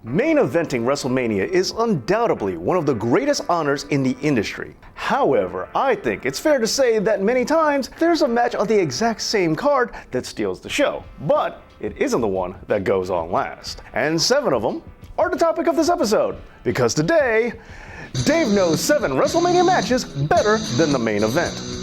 Main eventing WrestleMania is undoubtedly one of the greatest honors in the industry. However, I think it's fair to say that many times there's a match on the exact same card that steals the show, but it isn't the one that goes on last. And 7 of them are the topic of this episode, because today, Dave knows 7 WrestleMania matches better than the main event.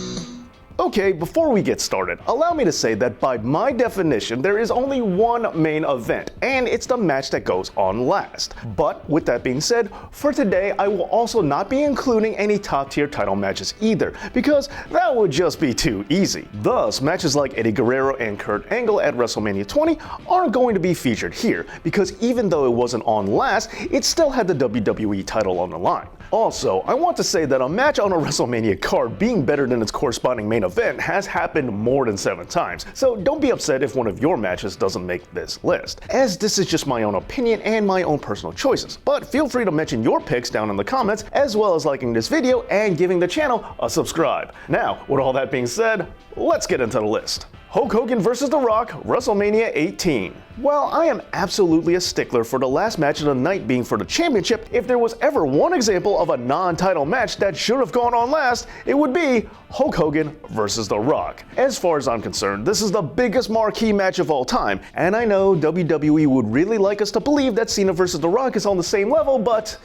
Okay, before we get started, allow me to say that by my definition, there is only one main event, and it's the match that goes on last. But with that being said, for today, I will also not be including any top-tier title matches either, because that would just be too easy. Thus, matches like Eddie Guerrero and Kurt Angle at WrestleMania 20 aren't going to be featured here, because even though it wasn't on last, it still had the WWE title on the line. Also, I want to say that a match on a WrestleMania card being better than its corresponding main event has happened more than 7 times, so don't be upset if one of your matches doesn't make this list, as this is just my own opinion and my own personal choices. But feel free to mention your picks down in the comments, as well as liking this video and giving the channel a subscribe. Now, with all that being said, let's get into the list. Hulk Hogan vs. The Rock, WrestleMania 18. While I am absolutely a stickler for the last match of the night being for the championship, if there was ever one example of a non-title match that should have gone on last, it would be Hulk Hogan vs. The Rock. As far as I'm concerned, this is the biggest marquee match of all time, and I know WWE would really like us to believe that Cena vs. The Rock is on the same level, but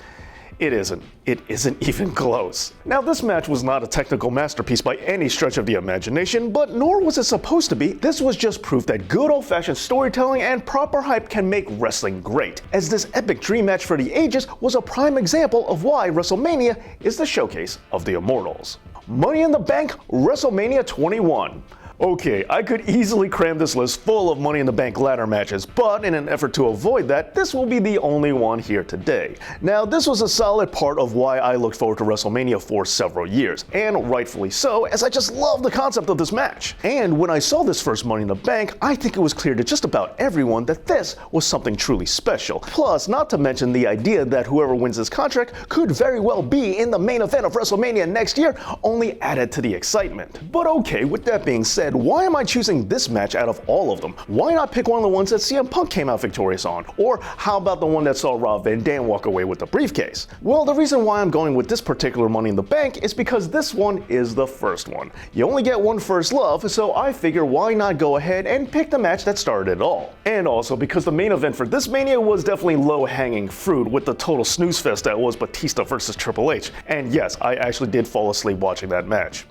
it isn't. It isn't even close. Now, this match was not a technical masterpiece by any stretch of the imagination, but nor was it supposed to be. This was just proof that good old-fashioned storytelling and proper hype can make wrestling great, as this epic dream match for the ages was a prime example of why WrestleMania is the showcase of the immortals. Money in the Bank, WrestleMania 21. Okay, I could easily cram this list full of Money in the Bank ladder matches, but in an effort to avoid that, this will be the only one here today. Now, this was a solid part of why I looked forward to WrestleMania for several years, and rightfully so, as I just love the concept of this match. And when I saw this first Money in the Bank, I think it was clear to just about everyone that this was something truly special. Plus, not to mention the idea that whoever wins this contract could very well be in the main event of WrestleMania next year only added to the excitement. But okay, with that being said, why am I choosing this match out of all of them? Why not pick one of the ones that CM Punk came out victorious on? Or how about the one that saw Rob Van Dam walk away with the briefcase? Well, the reason why I'm going with this particular Money in the Bank is because this one is the first one. You only get one first love, so I figure why not go ahead and pick the match that started it all. And also because the main event for this Mania was definitely low-hanging fruit with the total snooze fest that was Batista versus Triple H. And yes, I actually did fall asleep watching that match.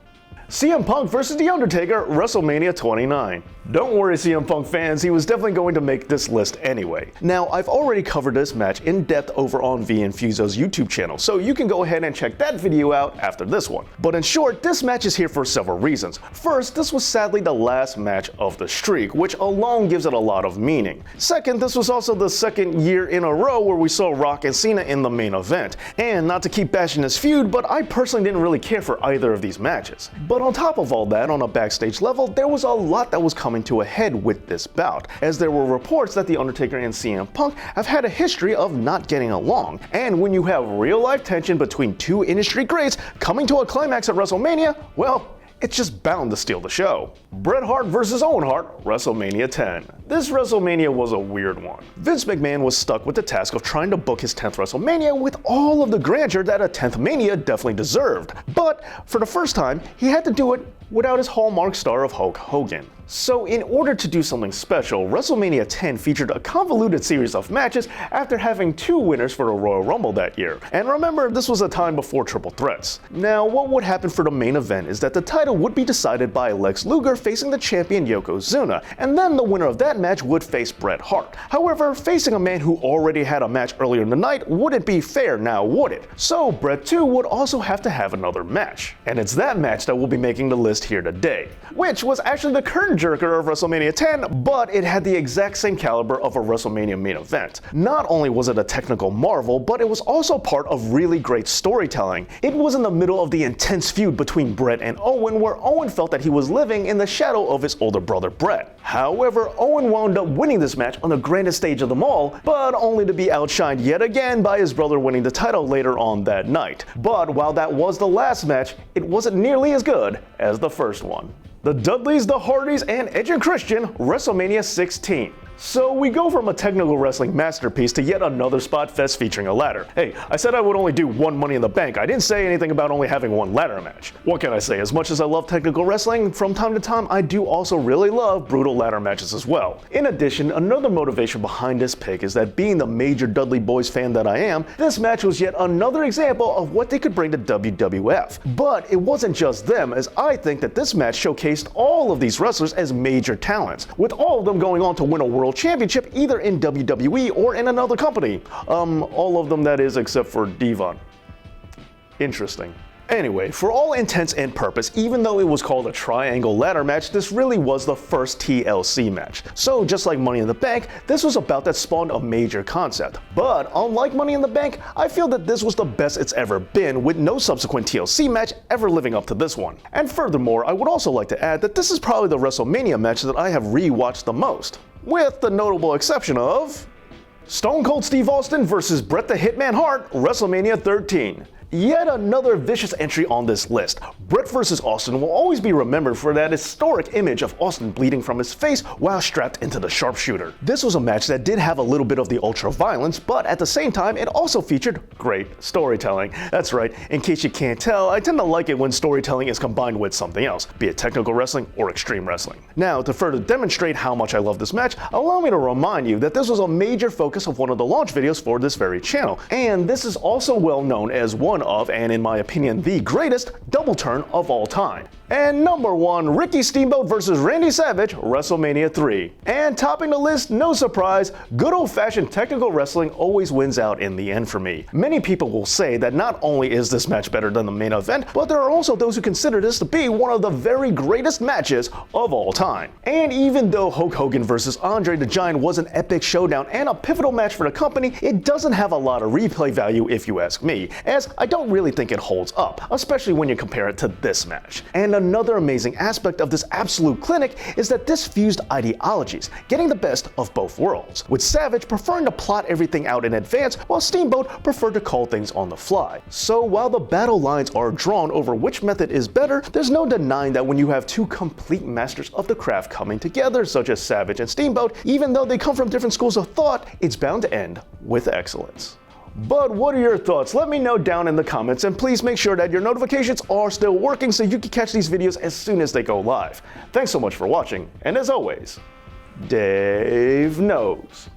CM Punk vs. The Undertaker, WrestleMania 29. Don't worry, CM Punk fans, he was definitely going to make this list anyway. Now, I've already covered this match in depth over on VNfuso's YouTube channel, so you can go ahead and check that video out after this one. But in short, this match is here for several reasons. First, this was sadly the last match of the streak, which alone gives it a lot of meaning. Second, this was also the second year in a row where we saw Rock and Cena in the main event. And not to keep bashing this feud, but I personally didn't really care for either of these matches. But on top of all that, on a backstage level, there was a lot that was coming to a head with this bout, as there were reports that The Undertaker and CM Punk have had a history of not getting along. And when you have real-life tension between two industry greats coming to a climax at WrestleMania, well, it's just bound to steal the show. Bret Hart vs. Owen Hart, WrestleMania 10. This WrestleMania was a weird one. Vince McMahon was stuck with the task of trying to book his 10th WrestleMania with all of the grandeur that a 10th Mania definitely deserved. But for the first time, he had to do it without his hallmark star of Hulk Hogan. So in order to do something special, WrestleMania 10 featured a convoluted series of matches after having 2 winners for the Royal Rumble that year. And remember, this was a time before triple threats. Now, what would happen for the main event is that the title would be decided by Lex Luger facing the champion Yokozuna, and then the winner of that match would face Bret Hart. However, facing a man who already had a match earlier in the night wouldn't be fair now, would it? So Bret too would also have to have another match. And it's that match that will be making the list here today, which was actually the curtain jerker of WrestleMania 10, but it had the exact same caliber of a WrestleMania main event. Not only was it a technical marvel, but it was also part of really great storytelling. It was in the middle of the intense feud between Bret and Owen, where Owen felt that he was living in the shadow of his older brother Bret. However, Owen wound up winning this match on the grandest stage of them all, but only to be outshined yet again by his brother winning the title later on that night. But while that was the last match, it wasn't nearly as good as the first one. The Dudleys, the Hardys, and Edge and Christian, WrestleMania 16. So we go from a technical wrestling masterpiece to yet another spot fest featuring a ladder. Hey, I said I would only do one Money in the Bank. I didn't say anything about only having one ladder match. What can I say? As much as I love technical wrestling, from time to time I do also really love brutal ladder matches as well. In addition, another motivation behind this pick is that being the major Dudley Boys fan that I am, this match was yet another example of what they could bring to WWF. But it wasn't just them, as I think that this match showcased all of these wrestlers as major talents, with all of them going on to win a world championship either in WWE or in another company. All of them, that is, except for Devon. Interesting. Anyway, for all intents and purpose, even though it was called a triangle ladder match, this really was the first TLC match. So just like Money in the Bank, this was a bout that spawned a major concept. But unlike Money in the Bank, I feel that this was the best it's ever been, with no subsequent TLC match ever living up to this one. And furthermore, I would also like to add that this is probably the WrestleMania match that I have rewatched the most, with the notable exception of Stone Cold Steve Austin vs. Bret the Hitman Hart, WrestleMania 13. Yet another vicious entry on this list. Bret vs. Austin will always be remembered for that historic image of Austin bleeding from his face while strapped into the sharpshooter. This was a match that did have a little bit of the ultra violence, but at the same time it also featured great storytelling. That's right, in case you can't tell, I tend to like it when storytelling is combined with something else, be it technical wrestling or extreme wrestling. Now, to further demonstrate how much I love this match, allow me to remind you that this was a major focus of one of the launch videos for this very channel, and this is also well known as one of, and in my opinion, the greatest double turn of all time. And number 1, Ricky Steamboat vs. Randy Savage, WrestleMania 3. And topping the list, no surprise, good old-fashioned technical wrestling always wins out in the end for me. Many people will say that not only is this match better than the main event, but there are also those who consider this to be one of the very greatest matches of all time. And even though Hulk Hogan vs. Andre the Giant was an epic showdown and a pivotal match for the company, it doesn't have a lot of replay value if you ask me, as I don't really think it holds up, especially when you compare it to this match. And another amazing aspect of this absolute clinic is that this fused ideologies, getting the best of both worlds, with Savage preferring to plot everything out in advance while Steamboat preferred to call things on the fly. So while the battle lines are drawn over which method is better, there's no denying that when you have two complete masters of the craft coming together, such as Savage and Steamboat, even though they come from different schools of thought, it's bound to end with excellence. But what are your thoughts? Let me know down in the comments, and please make sure that your notifications are still working so you can catch these videos as soon as they go live. Thanks so much for watching, and as always, Dave knows.